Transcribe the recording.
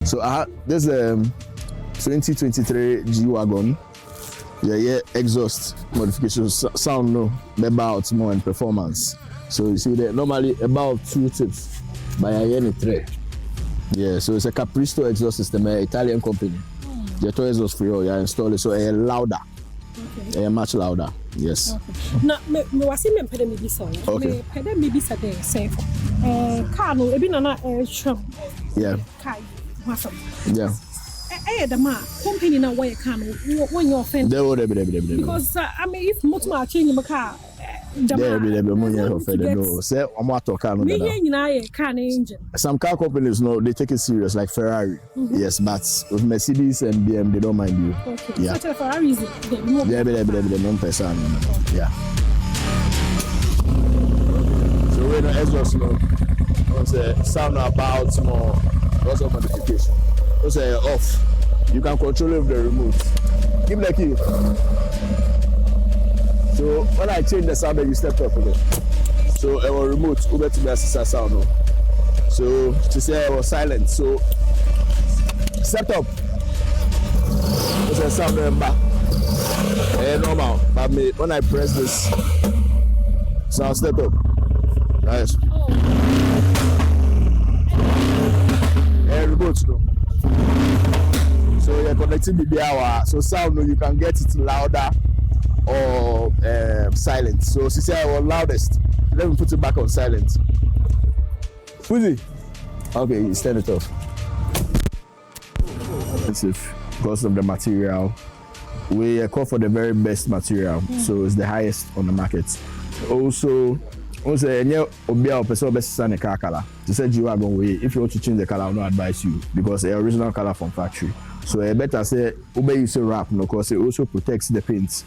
So this 2023 G Wagon. Yeah, exhaust modification sound no, about more and performance. So you see that normally about 2 tips by any 3. Yeah, so it's a Capristo exhaust system, an Italian company. The toy exhaust for you, install it so a louder. Okay. Much louder. Yes. Okay. Now, me was in me maybe so. Okay. Me maybe so there safe. Car no, e be na sham. Yeah. Car, awesome. Yeah. The man company na why can when you offend. Because I mean, if much more change my car. Say some car companies no, they take it serious, like Ferrari. Yes, but with Mercedes and BMW they don't mind you. Okay. Yeah. So Ferrari is yeah. So when the exhaust sound about more lots of modification. So say off. You can control it with the remote. Give me the key. So when I change the sound, you step up again. So our remote over to the sound. No? So to say I was silent. So step up. It's a sound back. Normal. But when I press this, sound step up. Nice. Remote no. So you're connecting the hour. So sound no, you can get it louder or silent. So she said I was loudest. Let me put it back on silent. Pussy. Okay, you turn it off. Expensive because of the material. We call for the very best material, so it's the highest on the market. Also, car color. To say G Wagon way, if you want to change the color, I will not advise you because the original color from factory. So I better say obey use a wrap, because it also protects the paint.